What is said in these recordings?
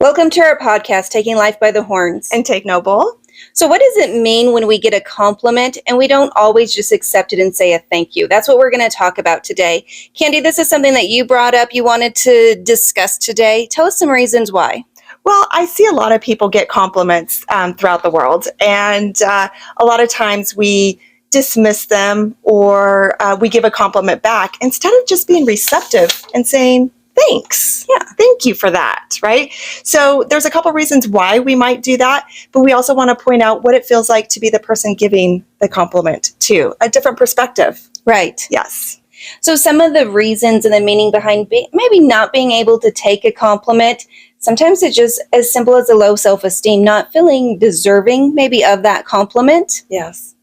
Welcome to our podcast, Taking Life by the Horns. And take no bull. So what does it mean when we get a compliment and we don't always just accept it and say a thank you? That's what we're going to talk about today. Candy, this is something that you brought up, you wanted to discuss today. Tell us some reasons why. Well, I see a lot of people get compliments throughout the world, and a lot of times we dismiss them or we give a compliment back instead of just being receptive and saying, thanks. Yeah, thank you for that, right? So there's a couple reasons why we might do that, but we also want to point out what it feels like to be the person giving the compliment to, a different perspective. Right. Yes. So some of the reasons and the meaning behind maybe not being able to take a compliment, sometimes it's just as simple as a low self-esteem, not feeling deserving maybe of that compliment. Yes.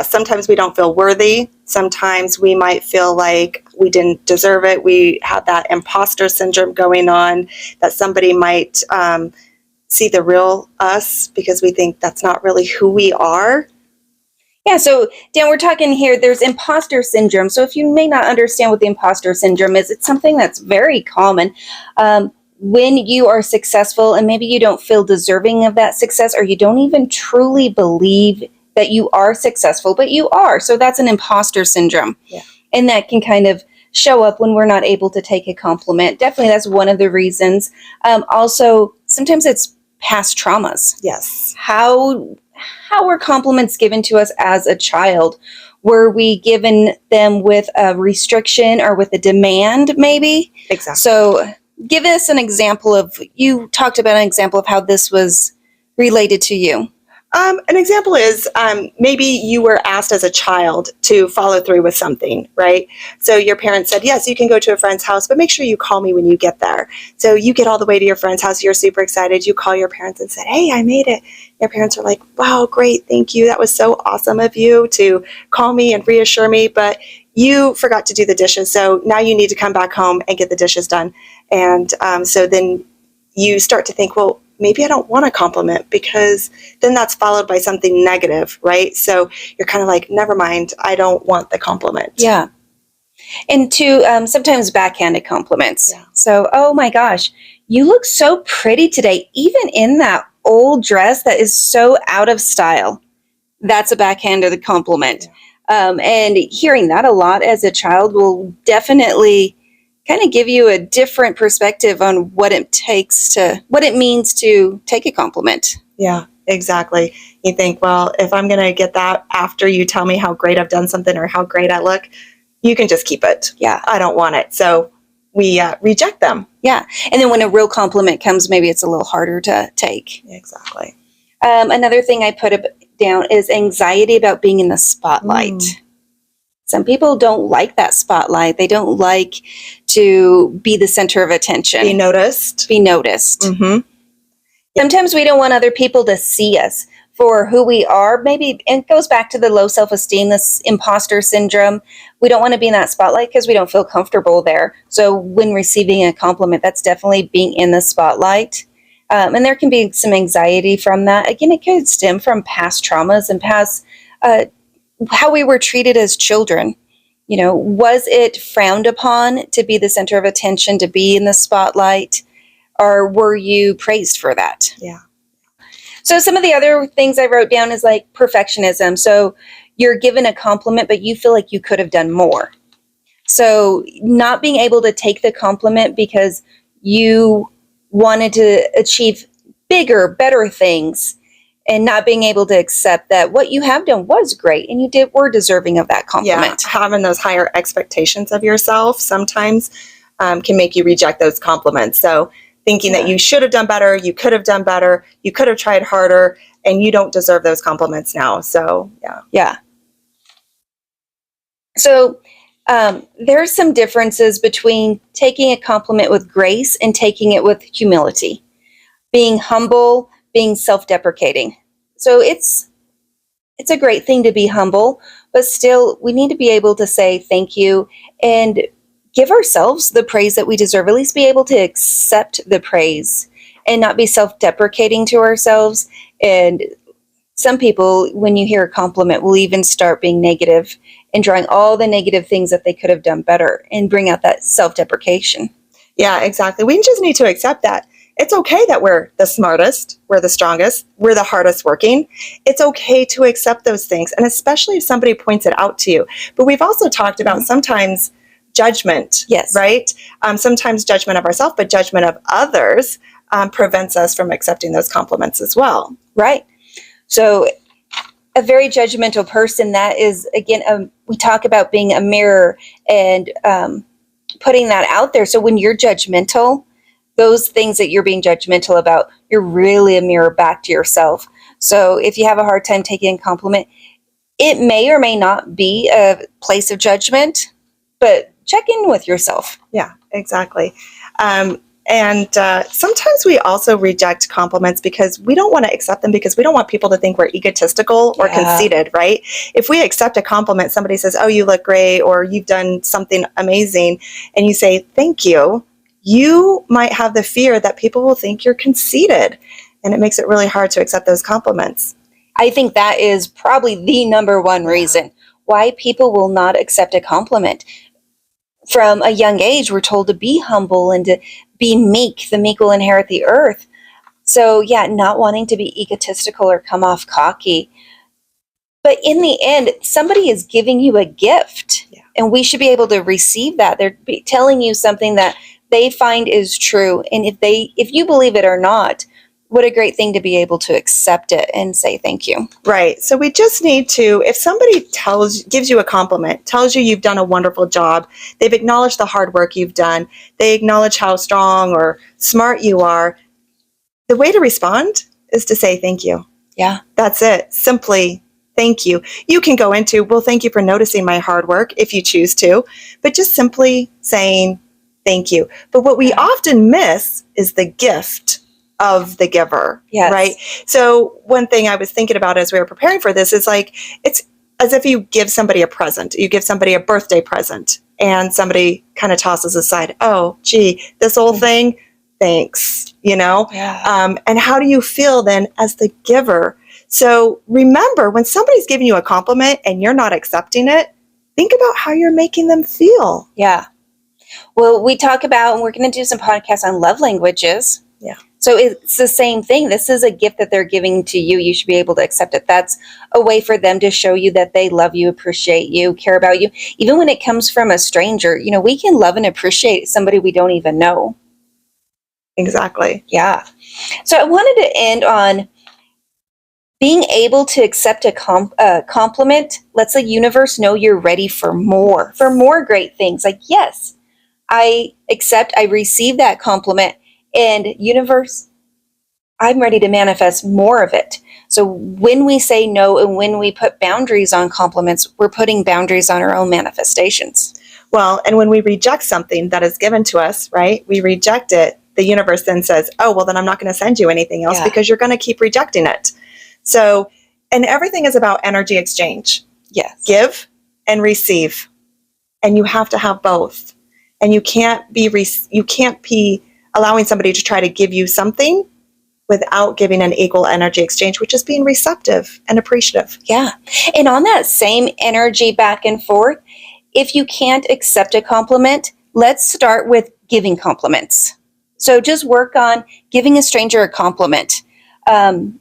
Sometimes we don't feel worthy. Sometimes we might feel like we didn't deserve it. We have that imposter syndrome going on, that somebody might see the real us because we think that's not really who we are. Yeah, so Dan, we're talking here, there's imposter syndrome. So if you may not understand what the imposter syndrome is, it's something that's very common. When you are successful and maybe you don't feel deserving of that success, or you don't even truly believe that you are successful, but you are. So that's an imposter syndrome. Yeah. And that can kind of show up when we're not able to take a compliment. Definitely that's one of the reasons. Also, sometimes it's past traumas. Yes. How were compliments given to us as a child? Were we given them with a restriction or with a demand maybe? Exactly. So give us an example of, you talked about an example of how this was related to you. An example is maybe you were asked as a child to follow through with something, right? So your parents said, yes, you can go to a friend's house, but make sure you call me when you get there. So you get all the way to your friend's house. You're super excited. You call your parents and said, hey, I made it. Your parents are like, wow, great. Thank you. That was so awesome of you to call me and reassure me, but you forgot to do the dishes. So now you need to come back home and get the dishes done. And so then you start to think, well, maybe I don't want a compliment, because then that's followed by something negative, right? So you're kind of like, never mind, I don't want the compliment. Yeah. And sometimes backhanded compliments. Yeah. So, oh my gosh, you look so pretty today, even in that old dress that is so out of style. That's a backhanded compliment. Yeah. And hearing that a lot as a child will definitely kind of give you a different perspective on what it means to take a compliment. Yeah, exactly. You think, well, if I'm going to get that after you tell me how great I've done something or how great I look, you can just keep it. Yeah. I don't want it. So we reject them. Yeah. And then when a real compliment comes, maybe it's a little harder to take. Exactly. Another thing I put down is anxiety about being in the spotlight. Some people don't like that spotlight. They don't like to be the center of attention. Be noticed. Mm-hmm. Sometimes we don't want other people to see us for who we are. Maybe it goes back to the low self-esteem, this imposter syndrome. We don't want to be in that spotlight because we don't feel comfortable there. So when receiving a compliment, that's definitely being in the spotlight. And there can be some anxiety from that. Again, it could stem from past traumas and past how we were treated as children. You know, was it frowned upon to be the center of attention, to be in the spotlight, or were you praised for that? Yeah. So some of the other things I wrote down is like perfectionism. So you're given a compliment, but you feel like you could have done more. So not being able to take the compliment because you wanted to achieve bigger, better things, and not being able to accept that what you have done was great and you were deserving of that compliment. Yeah, having those higher expectations of yourself sometimes can make you reject those compliments. So thinking that you should have done better, you could have done better, you could have tried harder, and you don't deserve those compliments now. So, yeah. Yeah. So there's some differences between taking a compliment with grace and taking it with humility. Being humble, being self-deprecating. So it's a great thing to be humble, but still we need to be able to say thank you and give ourselves the praise that we deserve, at least be able to accept the praise and not be self-deprecating to ourselves. And some people, when you hear a compliment, will even start being negative and drawing all the negative things that they could have done better and bring out that self-deprecation. Yeah, exactly. We just need to accept that It's okay that we're the smartest, we're the strongest, we're the hardest working. It's okay to accept those things, and especially if somebody points it out to you. But we've also talked about sometimes judgment, Yes. right? Sometimes judgment of ourselves, but judgment of others prevents us from accepting those compliments as well. Right. So a very judgmental person, that is, again, we talk about being a mirror and putting that out there. So when you're judgmental, those things that you're being judgmental about, you're really a mirror back to yourself. So if you have a hard time taking a compliment, it may or may not be a place of judgment, but check in with yourself. Yeah, exactly. And sometimes we also reject compliments because we don't want to accept them because we don't want people to think we're egotistical or conceited, right? If we accept a compliment, somebody says, oh, you look great, or you've done something amazing, and you say, thank you, you might have the fear that people will think you're conceited, and it makes it really hard to accept those compliments. I think that is probably the number one reason why people will not accept a compliment. From a young age, we're told to be humble and to be meek. The meek will inherit the earth. So yeah, not wanting to be egotistical or come off cocky. But in the end, somebody is giving you a gift, and we should be able to receive that. They're telling you something that they find is true. And if you believe it or not, what a great thing to be able to accept it and say thank you. Right. So we just need to, if somebody gives you a compliment, tells you you've done a wonderful job, they've acknowledged the hard work you've done, they acknowledge how strong or smart you are, the way to respond is to say thank you. Yeah. That's it. Simply thank you. You can go into, well, thank you for noticing my hard work if you choose to, but just simply saying thank you. But what we often miss is the gift of the giver, right? So one thing I was thinking about as we were preparing for this is like, it's as if you give somebody a present, you give somebody a birthday present, and somebody kind of tosses aside, oh, gee, this old thing, thanks, you know? And how do you feel then as the giver? So remember, when somebody's giving you a compliment and you're not accepting it, think about how you're making them feel. Yeah. Well, we talk about, and we're going to do some podcasts on love languages. Yeah. So it's the same thing. This is a gift that they're giving to you. You should be able to accept it. That's a way for them to show you that they love you, appreciate you, care about you. Even when it comes from a stranger, you know, we can love and appreciate somebody we don't even know. Exactly. Yeah. So I wanted to end on being able to accept a compliment. Lets the universe know you're ready for more great things. Like, yes, I accept, I receive that compliment. And universe, I'm ready to manifest more of it. So when we say no and when we put boundaries on compliments, we're putting boundaries on our own manifestations. Well, and when we reject something that is given to us, right, we reject it, the universe then says, oh, well, then I'm not going to send you anything else because you're going to keep rejecting it. So, and everything is about energy exchange. Yes. Give and receive. And you have to have both. And you can't be allowing somebody to try to give you something without giving an equal energy exchange, which is being receptive and appreciative. Yeah. And on that same energy back and forth, if you can't accept a compliment, let's start with giving compliments. So just work on giving a stranger a compliment. Going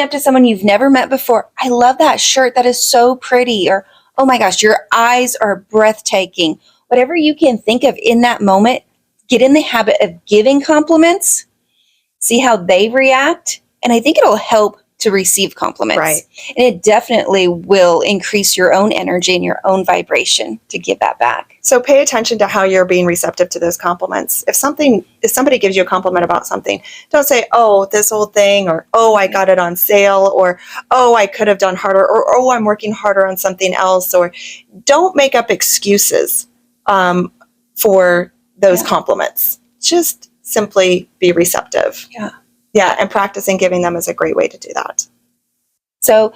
up to someone you've never met before, I love that shirt. That is so pretty. Or, oh my gosh, your eyes are breathtaking. Whatever you can think of in that moment, get in the habit of giving compliments, see how they react, and I think it'll help to receive compliments. Right. And it definitely will increase your own energy and your own vibration to give that back. So pay attention to how you're being receptive to those compliments. If somebody gives you a compliment about something, don't say, oh, this old thing, or, oh, I got it on sale, or, oh, I could have done harder, or, oh, I'm working harder on something else, or don't make up excuses for those compliments. Just simply be receptive. Yeah, and practicing giving them is a great way to do that. So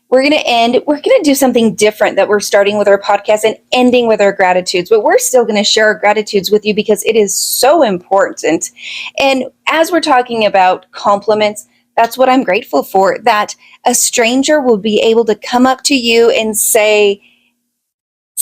we're going to do something different that we're starting with our podcast and ending with our gratitudes, but we're still going to share our gratitudes with you because it is so important. And as we're talking about compliments, that's what I'm grateful for, that a stranger will be able to come up to you and say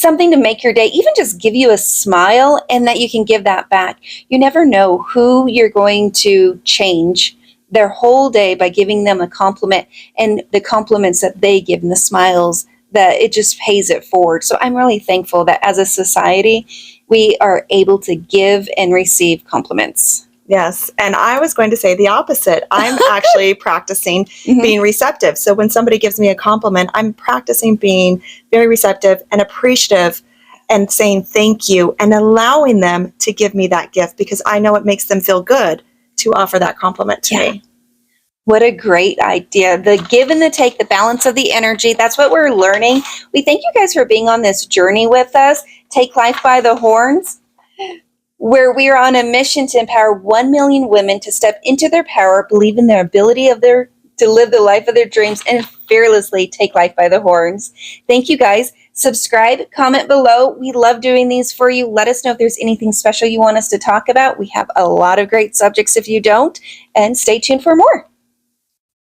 something to make your day, even just give you a smile, and that you can give that back. You never know who you're going to change their whole day by giving them a compliment, and the compliments that they give and the smiles, that it just pays it forward. So I'm really thankful that as a society, we are able to give and receive compliments. Yes. And I was going to say the opposite. I'm actually practicing being receptive. So when somebody gives me a compliment, I'm practicing being very receptive and appreciative and saying thank you and allowing them to give me that gift, because I know it makes them feel good to offer that compliment to me. What a great idea. The give and the take, the balance of the energy. That's what we're learning. We thank you guys for being on this journey with us. Take life by the horns, where we are on a mission to empower 1 million women to step into their power, believe in their ability to live the life of their dreams, and fearlessly take life by the horns. Thank you guys. Subscribe, comment below. We love doing these for you. Let us know if there's anything special you want us to talk about. We have a lot of great subjects if you don't, and stay tuned for more.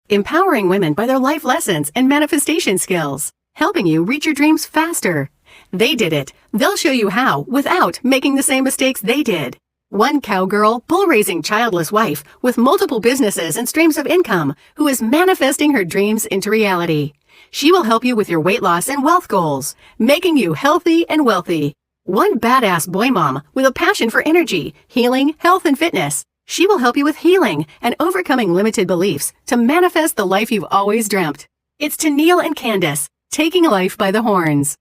Empowering women by their life lessons and manifestation skills, helping you reach your dreams faster. They did it. They'll show you how without making the same mistakes they did. One cowgirl, bull-raising childless wife with multiple businesses and streams of income who is manifesting her dreams into reality. She will help you with your weight loss and wealth goals, making you healthy and wealthy. One badass boy mom with a passion for energy, healing, health, and fitness. She will help you with healing and overcoming limited beliefs to manifest the life you've always dreamt. It's Tennille and Candace, taking life by the horns.